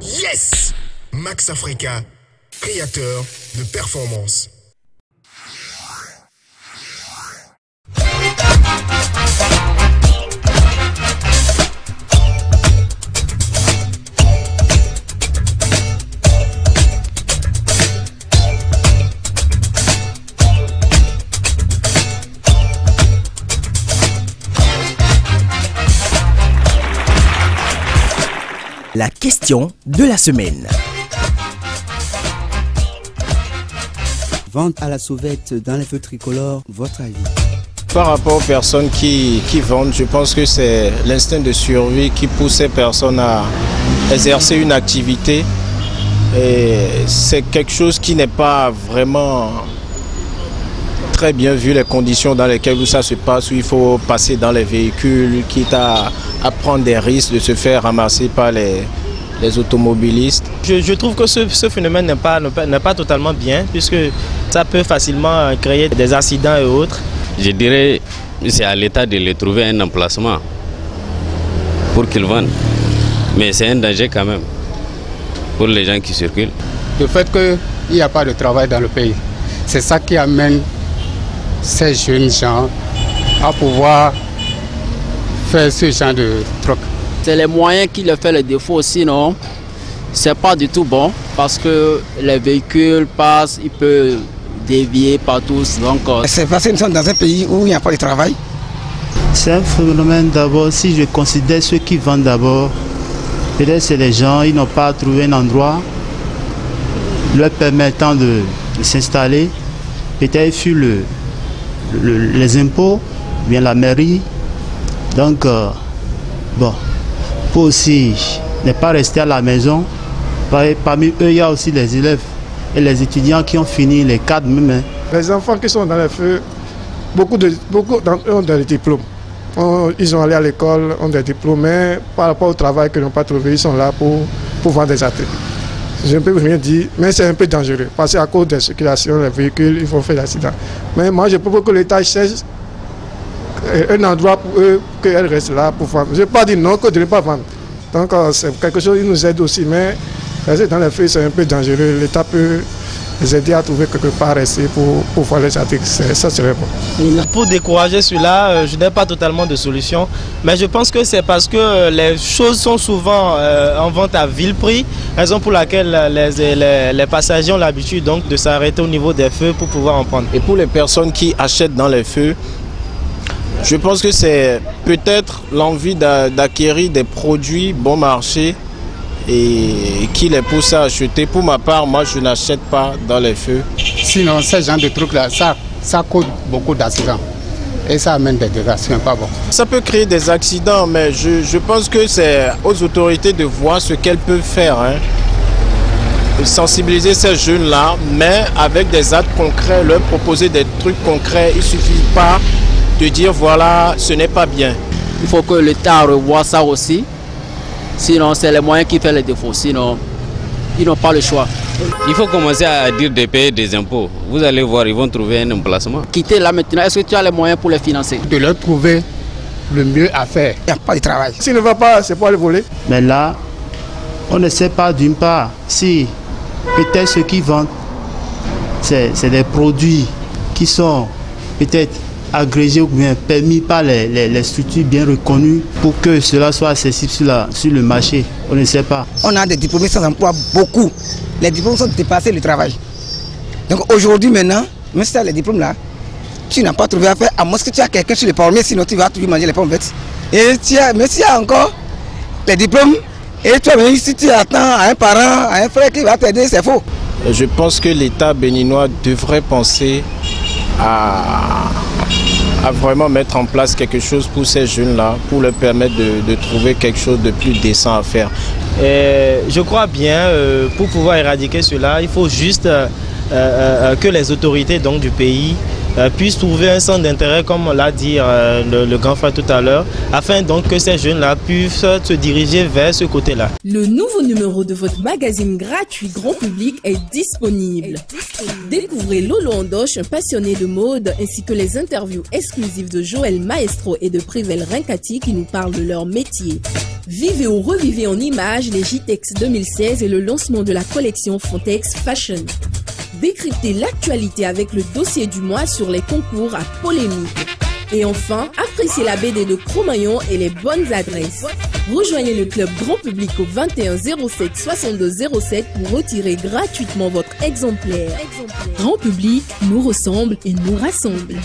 Yes! Max Africa, créateur de performance. La question de la semaine. Vente à la sauvette dans les feux tricolores, votre avis? Par rapport aux personnes qui vendent, je pense que c'est l'instinct de survie qui pousse ces personnes à exercer une activité. Et c'est quelque chose qui n'est pas vraiment très bien vu, les conditions dans lesquelles ça se passe, où il faut passer dans les véhicules, quitte à prendre des risques de se faire ramasser par les automobilistes. Je trouve que ce phénomène n'est pas totalement bien, puisque ça peut facilement créer des accidents et autres. Je dirais que c'est à l'État de les trouver un emplacement pour qu'ils vendent. Mais c'est un danger quand même pour les gens qui circulent. Le fait qu'il n'y a pas de travail dans le pays, c'est ça qui amène ces jeunes gens à pouvoir faire ce genre de truc. C'est les moyens qui leur font le défaut, sinon c'est pas du tout bon parce que les véhicules passent, ils peuvent dévier partout. C'est parce que nous sommes dans un pays où il n'y a pas de travail. C'est un phénomène d'abord, si je considère ceux qui vendent d'abord, peut-être c'est les gens, ils n'ont pas trouvé un endroit leur permettant de s'installer. Peut-être fut les impôts, bien la mairie. Donc, bon, pour aussi ne pas rester à la maison. Parmi eux, il y a aussi les élèves et les étudiants qui ont fini les cadres même. Les enfants qui sont dans les feux, beaucoup d'entre eux ont des diplômes. Ils sont allés à l'école, ont des diplômes, mais par rapport au travail qu'ils n'ont pas trouvé, ils sont là pour vendre des ateliers. Je ne peux rien dire, mais c'est un peu dangereux. Parce qu'à cause des circulations, les véhicules, ils vont faire des accidents. Mais moi, je propose que l'État cherche un endroit pour eux, qu'elles restent là pour vendre. Je ne vais pas dire non, que de ne pas vendre. Donc c'est quelque chose qui nous aide aussi, mais rester dans les feux, c'est un peu dangereux. L'État peut les aider à trouver quelque part rester pour voir les articles. Ça serait bon. Pour décourager cela, je n'ai pas totalement de solution, mais je pense que c'est parce que les choses sont souvent en vente à vil prix, raison pour laquelle les passagers ont l'habitude donc de s'arrêter au niveau des feux pour pouvoir en prendre. Et pour les personnes qui achètent dans les feux, je pense que c'est peut-être l'envie d'acquérir des produits bon marché et qui les pousse à acheter. Pour ma part, moi je n'achète pas dans les feux. Sinon, ce genre de trucs-là, ça cause beaucoup d'accidents. Et ça amène des dégâts, ce n'est pas bon. Ça peut créer des accidents, mais je pense que c'est aux autorités de voir ce qu'elles peuvent faire. Sensibiliser ces jeunes-là, mais avec des actes concrets, leur proposer des trucs concrets. Il ne suffit pas de dire voilà, ce n'est pas bien. Il faut que l'État revoie ça aussi. Sinon, c'est les moyens qui font les défauts. Sinon, ils n'ont pas le choix. Il faut commencer à dire de payer des impôts. Vous allez voir, ils vont trouver un emplacement. Quitter là maintenant, est-ce que tu as les moyens pour les financer? De leur trouver le mieux à faire. Il n'y a pas de travail. S'il ne va pas, c'est pour aller voler. Mais là, on ne sait pas d'une part si peut-être ceux qui vendent, c'est des produits qui sont peut-être agrégés ou bien permis par les structures bien reconnues pour que cela soit accessible sur le marché. On ne sait pas. On a des diplômés sans emploi, beaucoup. Les diplômes sont dépassés le travail. Donc aujourd'hui maintenant, même si tu as les diplômes là, tu n'as pas trouvé à faire, à moins que tu as quelqu'un sur le parmi, sinon tu vas toujours manger les pommes vertes. Et mais s'il y a encore les diplômes, et toi même si tu attends à un parent, à un frère qui va t'aider, c'est faux. Je pense que l'État béninois devrait penser à vraiment mettre en place quelque chose pour ces jeunes-là, pour leur permettre de trouver quelque chose de plus décent à faire. Je crois bien, pour pouvoir éradiquer cela, il faut juste que les autorités donc, du pays puissent trouver un centre d'intérêt, comme l'a dit le grand frère tout à l'heure, afin donc que ces jeunes-là puissent se diriger vers ce côté-là. Le nouveau numéro de votre magazine gratuit grand public est disponible. Découvrez Lolo Andoche, un passionné de mode, ainsi que les interviews exclusives de Joël Maestro et de Privel Rincati qui nous parlent de leur métier. Vivez ou revivez en images les JTEX 2016 et le lancement de la collection Fontex Fashion. Décryptez l'actualité avec le dossier du mois sur les concours à polémique. Et enfin, appréciez la BD de Cro-Magnon et les bonnes adresses. Rejoignez le club grand public au 21 07 62 07 pour retirer gratuitement votre exemplaire. Grand public nous ressemble et nous rassemble.